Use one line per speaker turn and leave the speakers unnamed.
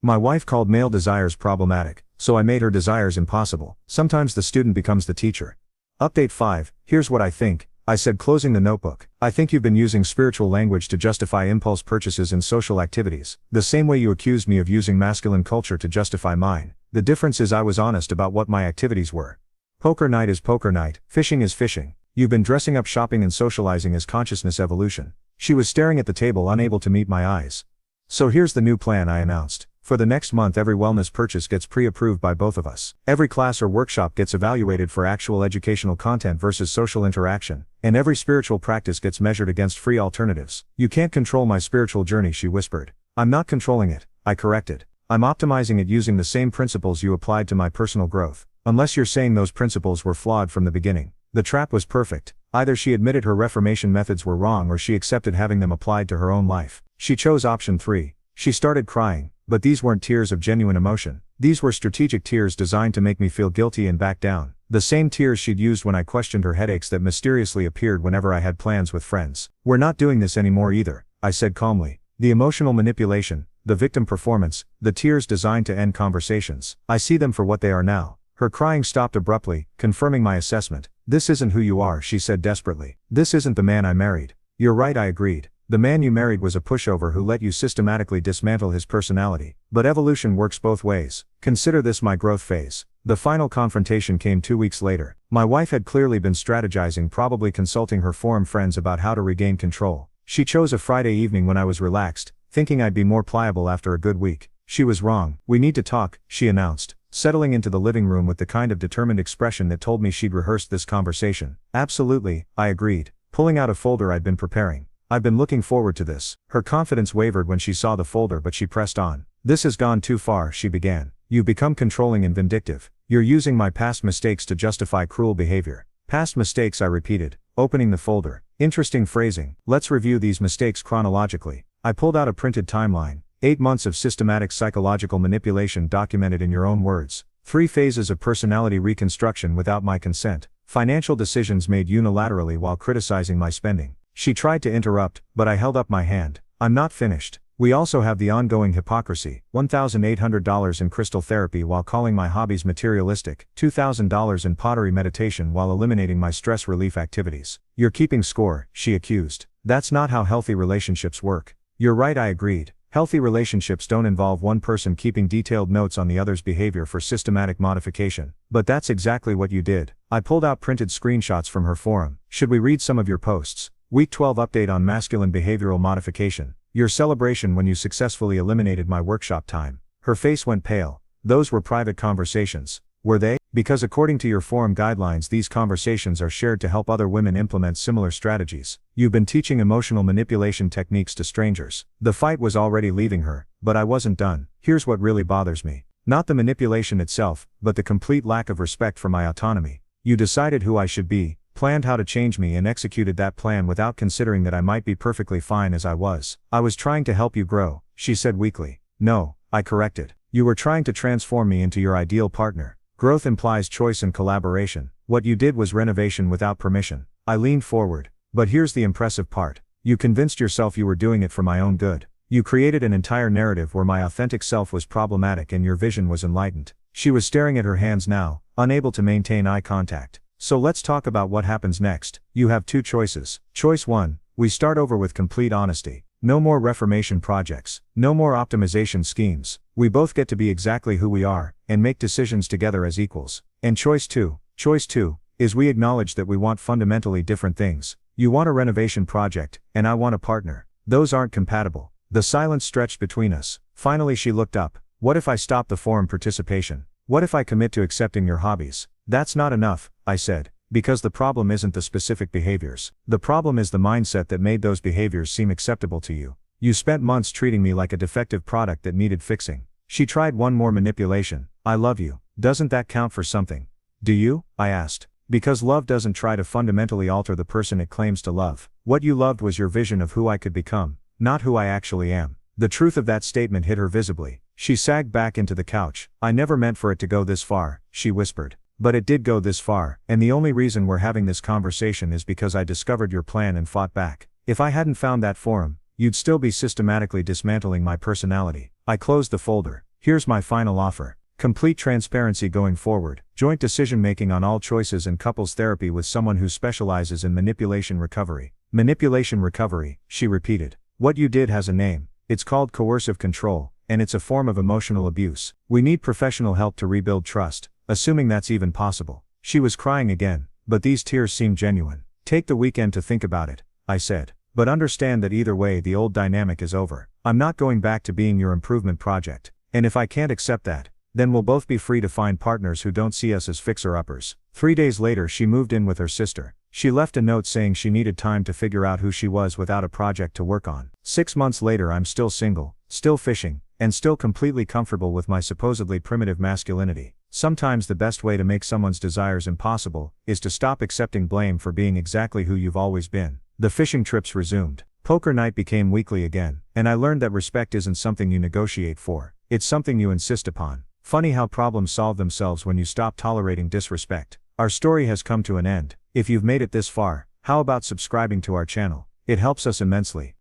My wife called male desires problematic, so I made her desires impossible. Sometimes the student becomes the teacher. Update 5, here's what I think, I said, closing the notebook. I think you've been using spiritual language to justify impulse purchases in social activities, the same way you accused me of using masculine culture to justify mine. The difference is I was honest about what my activities were. Poker night is poker night, fishing is fishing. You've been dressing up shopping and socializing as consciousness evolution. She was staring at the table, unable to meet my eyes. So here's the new plan, I announced. For the next month, every wellness purchase gets pre-approved by both of us. Every class or workshop gets evaluated for actual educational content versus social interaction, and every spiritual practice gets measured against free alternatives. You can't control my spiritual journey, she whispered. I'm not controlling it, I corrected. I'm optimizing it using the same principles you applied to my personal growth. Unless you're saying those principles were flawed from the beginning. The trap was perfect. Either she admitted her reformation methods were wrong or she accepted having them applied to her own life. She chose option 3. She started crying, but these weren't tears of genuine emotion. These were strategic tears designed to make me feel guilty and back down. The same tears she'd used when I questioned her headaches that mysteriously appeared whenever I had plans with friends. We're not doing this anymore either, I said calmly. The emotional manipulation, the victim performance, the tears designed to end conversations. I see them for what they are now. Her crying stopped abruptly, confirming my assessment. This isn't who you are, she said desperately. This isn't the man I married. You're right, I agreed. The man you married was a pushover who let you systematically dismantle his personality. But evolution works both ways. Consider this my growth phase. The final confrontation came 2 weeks later. My wife had clearly been strategizing, probably consulting her forum friends about how to regain control. She chose a Friday evening when I was relaxed, thinking I'd be more pliable after a good week. She was wrong. We need to talk, she announced, settling into the living room with the kind of determined expression that told me she'd rehearsed this conversation. Absolutely, I agreed, pulling out a folder I'd been preparing. I've been looking forward to this. Her confidence wavered when she saw the folder, but she pressed on. This has gone too far, she began. You've become controlling and vindictive. You're using my past mistakes to justify cruel behavior. Past mistakes, I repeated, opening the folder. Interesting phrasing. Let's review these mistakes chronologically. I pulled out a printed timeline. 8 months of systematic psychological manipulation documented in your own words. 3 phases of personality reconstruction without my consent. Financial decisions made unilaterally while criticizing my spending. She tried to interrupt, but I held up my hand. I'm not finished. We also have the ongoing hypocrisy. $1,800 in crystal therapy while calling my hobbies materialistic. $2,000 in pottery meditation while eliminating my stress relief activities. You're keeping score, she accused. That's not how healthy relationships work. You're right, I agreed. Healthy relationships don't involve one person keeping detailed notes on the other's behavior for systematic modification. But that's exactly what you did. I pulled out printed screenshots from her forum. Should we read some of your posts? Week 12 update on masculine behavioral modification. Your celebration when you successfully eliminated my workshop time. Her face went pale. Those were private conversations. Were they? Because according to your forum guidelines, these conversations are shared to help other women implement similar strategies. You've been teaching emotional manipulation techniques to strangers. The fight was already leaving her, but I wasn't done. Here's what really bothers me. Not the manipulation itself, but the complete lack of respect for my autonomy. You decided who I should be, planned how to change me, and executed that plan without considering that I might be perfectly fine as I was. I was trying to help you grow, she said weakly. No, I corrected. You were trying to transform me into your ideal partner. Growth implies choice and collaboration. What you did was renovation without permission. I leaned forward. But here's the impressive part. You convinced yourself you were doing it for my own good. You created an entire narrative where my authentic self was problematic and your vision was enlightened. She was staring at her hands now, unable to maintain eye contact. So let's talk about what happens next. You have 2 choices. Choice 1, we start over with complete honesty. No more reformation projects. No more optimization schemes. We both get to be exactly who we are, and make decisions together as equals. And choice 2 is we acknowledge that we want fundamentally different things. You want a renovation project, and I want a partner. Those aren't compatible. The silence stretched between us. Finally she looked up. What if I stop the forum participation? What if I commit to accepting your hobbies? That's not enough, I said, because the problem isn't the specific behaviors. The problem is the mindset that made those behaviors seem acceptable to you. You spent months treating me like a defective product that needed fixing. She tried one more manipulation. I love you. Doesn't that count for something? Do you? I asked. Because love doesn't try to fundamentally alter the person it claims to love. What you loved was your vision of who I could become, not who I actually am. The truth of that statement hit her visibly. She sagged back into the couch. I never meant for it to go this far, she whispered. But it did go this far, and the only reason we're having this conversation is because I discovered your plan and fought back. If I hadn't found that forum, you'd still be systematically dismantling my personality. I closed the folder. Here's my final offer. Complete transparency going forward, joint decision making on all choices, and couples therapy with someone who specializes in manipulation recovery. Manipulation recovery, she repeated. What you did has a name. It's called coercive control, and it's a form of emotional abuse. We need professional help to rebuild trust, assuming that's even possible. She was crying again, but these tears seemed genuine. Take the weekend to think about it, I said. But understand that either way the old dynamic is over. I'm not going back to being your improvement project. And if I can't accept that, then we'll both be free to find partners who don't see us as fixer-uppers. 3 days later she moved in with her sister. She left a note saying she needed time to figure out who she was without a project to work on. 6 months later I'm still single, still fishing, and still completely comfortable with my supposedly primitive masculinity. Sometimes the best way to make someone's desires impossible is to stop accepting blame for being exactly who you've always been. The fishing trips resumed. Poker night became weekly again, and I learned that respect isn't something you negotiate for, it's something you insist upon. Funny how problems solve themselves when you stop tolerating disrespect. Our story has come to an end. If you've made it this far, how about subscribing to our channel? It helps us immensely.